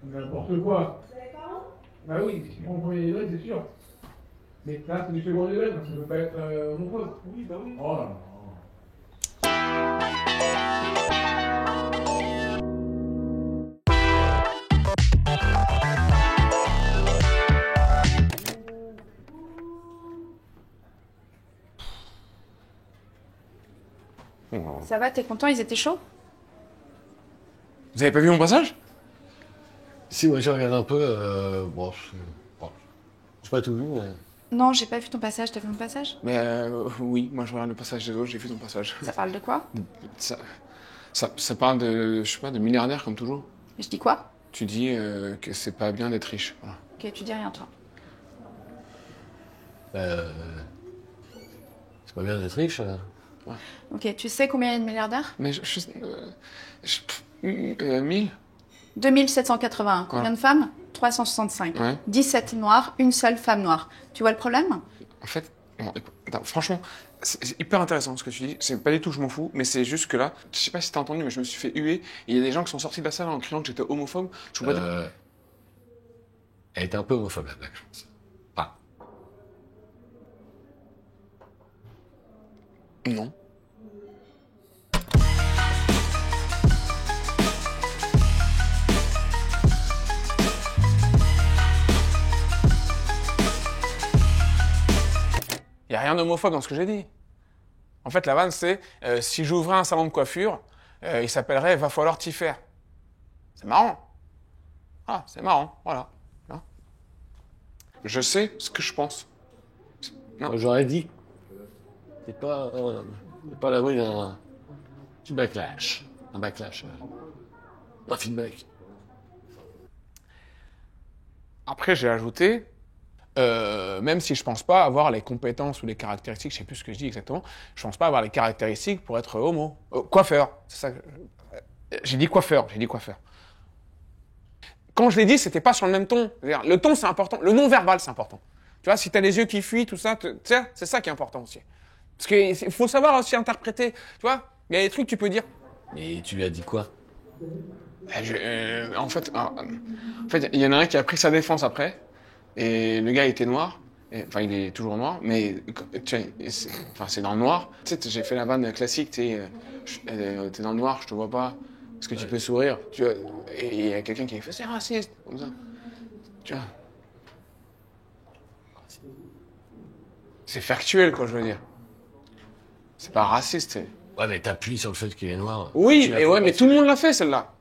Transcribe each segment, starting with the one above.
N'importe quoi. Bah oui, si tu prends le premier degré, c'est sûr. Mais là, c'est du second degré, donc ça peut pas être homophobe. Oui, bah oui. Oh là là. Ça va, t'es content, ils étaient chauds? Vous avez pas vu mon passage? Si, moi j'ai regardé un peu, bon, j'ai pas tout vu, mais... Non, j'ai pas vu ton passage, t'as vu mon passage? Mais oui, moi je regarde le passage des autres, j'ai vu ton passage. Ça parle de quoi? Ça parle de, je sais pas, de milliardaires comme toujours. Je dis quoi? Tu dis que c'est pas bien d'être riche. Voilà. Ok, tu dis rien, toi. C'est pas bien d'être riche. Ok, tu sais combien il y a de milliardaires? Mais 1000. 2781. Combien de femmes? 365. Ouais. 17 noirs, une seule femme noire. Tu vois le problème? En fait, bon, écoute, attends, franchement, c'est hyper intéressant ce que tu dis. C'est pas du tout, je m'en fous, mais c'est juste que là, je sais pas si t'as entendu, mais je me suis fait huer. Et il y a des gens qui sont sortis de la salle en criant que j'étais homophobe. Je peux pas dire. Elle était un peu homophobe, la blague, je pense. Enfin, Non. Il n'y a rien d'homophobe dans ce que j'ai dit. En fait, la vanne, c'est si j'ouvrais un salon de coiffure, il s'appellerait Va falloir t'y faire. C'est marrant. Ah, c'est marrant, voilà. Hein. Je sais ce que je pense. moi, j'aurais dit, t'es pas à l'abri d'un backlash. Un backlash. Un feedback. Après, j'ai ajouté, même si je pense pas avoir les compétences ou les caractéristiques, je sais plus ce que je dis exactement, je pense pas avoir les caractéristiques pour être homo. Coiffeur, c'est ça. J'ai dit coiffeur. Quand je l'ai dit, c'était pas sur le même ton. C'est-à-dire, le ton, c'est important. Le non-verbal, c'est important. Tu vois, si t'as les yeux qui fuient, tout ça, tu sais, c'est ça qui est important aussi. Parce qu'il faut savoir aussi interpréter. Tu vois, il y a des trucs que tu peux dire. Et tu lui as dit quoi? En fait, il y en a un qui a pris sa défense après. Et le gars était noir. Enfin, il est toujours noir, mais tu sais, c'est dans le noir. Tu sais, j'ai fait la vanne classique, tu sais, t'es dans le noir, je te vois pas. Est-ce que tu peux sourire? Tu vois, et il y a quelqu'un qui a fait, c'est raciste, comme ça. Tu vois. C'est factuel, quoi, je veux dire. C'est pas raciste. Ouais, mais t'appuies sur le fait qu'il est noir. Oui, mais tout le monde l'a fait, celle-là.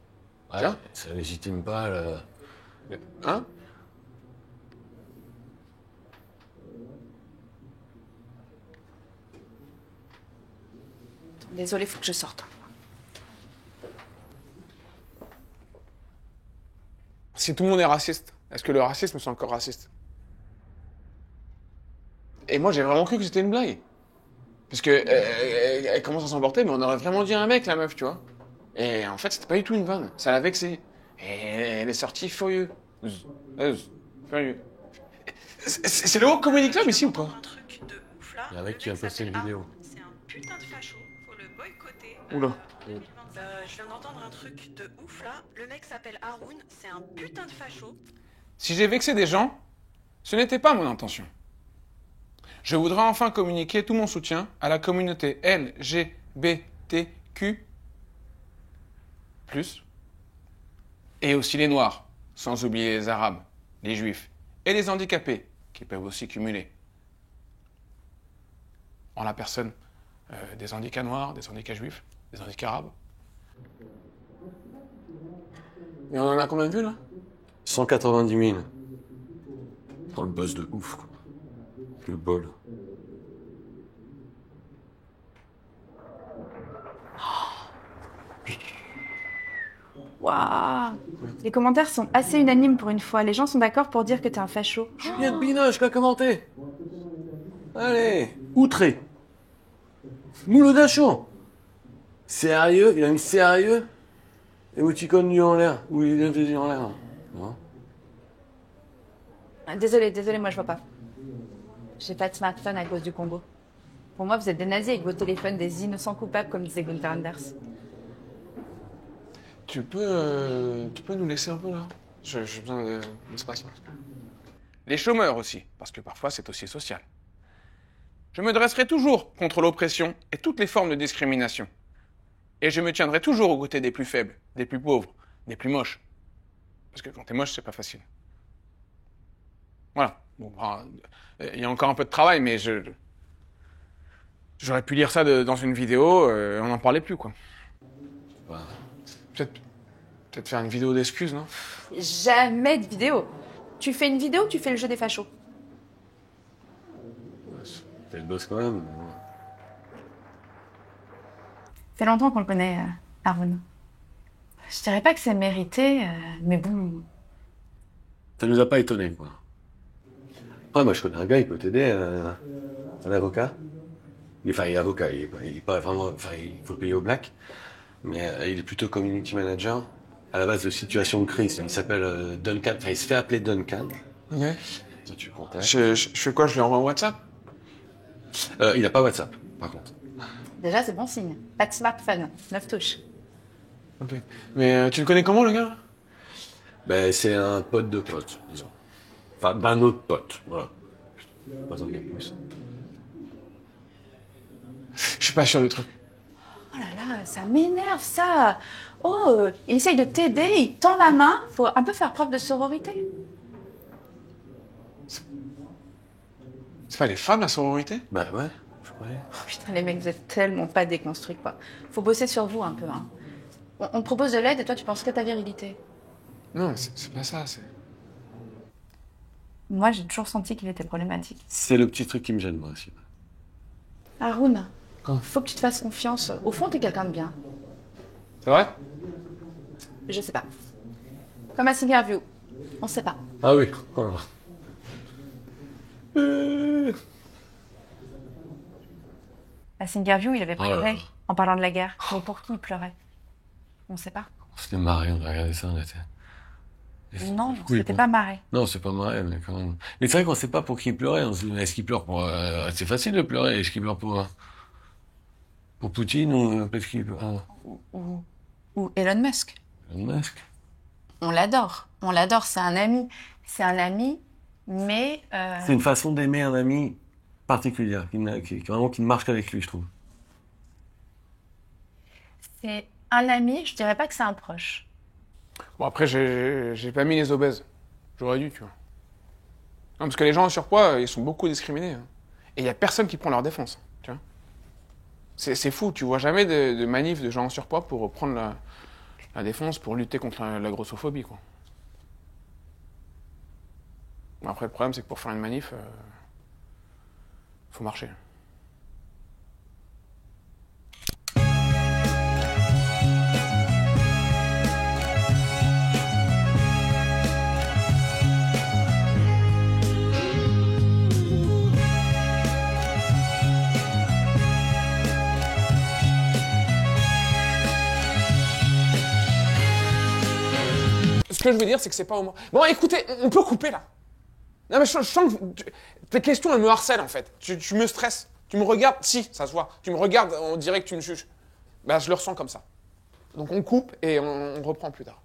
Ouais, ça légitime pas le... Hein? Désolée, faut que je sorte. Si tout le monde est raciste, est-ce que le racisme, c'est encore raciste? Et moi, j'ai vraiment cru que c'était une blague. Parce que elle commence à s'emporter, mais on aurait vraiment dit à un mec, la meuf, tu vois. Et en fait, c'était pas du tout une vanne. Ça l'a vexée. Et elle est sortie furieux. Furieux. C'est le Haut Comedy Club ici ou pas? Il y a un mec qui a posté une vidéo. C'est un putain de facho, faut le boycotter. Oula. Je viens d'entendre un truc de ouf là. Le mec s'appelle Haroun, c'est un putain de facho. Si j'ai vexé des gens, ce n'était pas mon intention. Je voudrais enfin communiquer tout mon soutien à la communauté LGBTQ+, et aussi les Noirs, sans oublier les Arabes, les Juifs et les handicapés, qui peuvent aussi cumuler. En la personne des handicats noirs, des handicats juifs, des handicats arabes. Et on en a combien de vues, là? 190 000. Dans le buzz de ouf, quoi. Le bol. Waouh! Les commentaires sont assez unanimes pour une fois. Les gens sont d'accord pour dire que t'es un facho. Juliette Binoche qui a commenté. Allez, outré. Moulot d'Achon. Sérieux, il a mis sérieux. Émoticône nu en l'air. Ou il lève les yeux en l'air. Non. Désolée, moi je vois pas. J'ai pas de smartphone à cause du Congo. Pour moi, vous êtes des nazis avec vos téléphones, des innocents coupables, comme disait Gunther Anders. Tu peux nous laisser un peu là? J'ai besoin d'espace. Les chômeurs aussi, parce que parfois c'est aussi social. Je me dresserai toujours contre l'oppression et toutes les formes de discrimination. Et je me tiendrai toujours aux côtés des plus faibles, des plus pauvres, des plus moches. Parce que quand t'es moche, c'est pas facile. Voilà. Bon, il y a encore un peu de travail, mais j'aurais pu lire ça dans une vidéo, on n'en parlait plus, quoi. Ouais. Peut-être faire une vidéo d'excuses, non? Jamais de vidéo. Tu fais une vidéo ou tu fais le jeu des fachos? T'es le boss quand même. Ça fait longtemps qu'on le connaît, Haroun. Je dirais pas que c'est mérité, mais bon... Ça nous a pas étonnés, quoi. Ouais, moi je connais un gars, il peut t'aider, un avocat. Enfin, il est avocat, il est pas vraiment... Enfin, il faut le payer au black. Mais il est plutôt community manager. À la base de situation de crise. Il s'appelle Duncan. Enfin, il se fait appeler Duncan. Ok. Ça, tu contactes. Je fais quoi? Je lui envoie un WhatsApp? Il a pas WhatsApp, par contre. Déjà, c'est bon signe. Pas de smartphone, 9 touches. Ok. Mais tu le connais comment, le gars? Ben, c'est un pote de pote, disons. Enfin, d'un autre pote, voilà. Pas en dire plus. Je suis pas sûr du truc. Oh là là, ça m'énerve, ça. Oh, il essaye de t'aider, il tend la main. Faut un peu faire preuve de sororité. C'est pas les femmes, la sororité? Bah ouais, je croyais. Oh, putain, les mecs, vous êtes tellement pas déconstruits, quoi. Faut bosser sur vous un peu, hein. On te propose de l'aide et toi, tu penses qu'à ta virilité. Non, c'est pas ça, c'est... Moi, j'ai toujours senti qu'il était problématique. C'est le petit truc qui me gêne, moi aussi. Haroun, Quoi? faut que tu te fasses confiance. Au fond, t'es quelqu'un de bien. C'est vrai? Je sais pas. Comme à Singerview. On sait pas. Ah oui. Oh. À Singerview, il avait Oh là pleuré là. en parlant de la guerre. Mais pour qui il pleurait? On sait pas. On s'était marré, on a regardé ça, on était... Non, Oui, c'était bon. pas marré. Non, c'est pas marrant, mais quand même. Mais c'est vrai qu'on sait pas pour qui il pleurait. On se dit, est-ce qu'il pleure pour... c'est facile de pleurer. Est-ce qu'il pleure pour Poutine ou peut-être qu'il pleure... Ou Elon Musk. Elon Musk. On l'adore. On l'adore. C'est un ami. C'est un ami, mais... C'est une façon d'aimer un ami particulière, qui ne marche qu'avec lui, je trouve. c'est un ami. Je dirais pas que c'est un proche. Bon, après, j'ai pas mis les obèses. J'aurais dû, tu vois. Non, parce que les gens en surpoids, ils sont beaucoup discriminés. Hein. Et il y a personne qui prend leur défense, tu vois. C'est fou, tu vois jamais de manif de gens en surpoids pour prendre la défense, pour lutter contre la grossophobie, quoi. Bon, après, le problème, c'est que pour faire une manif, faut marcher. Ce que je veux dire, c'est que c'est pas au moment. Bon, écoutez, on peut couper là. Non, mais je sens que tes questions, elles me harcèlent en fait. Tu me stresses. Tu me regardes. Si, ça se voit. Tu me regardes, on dirait que tu me juges. Ben, je le ressens comme ça. Donc on coupe et on reprend plus tard.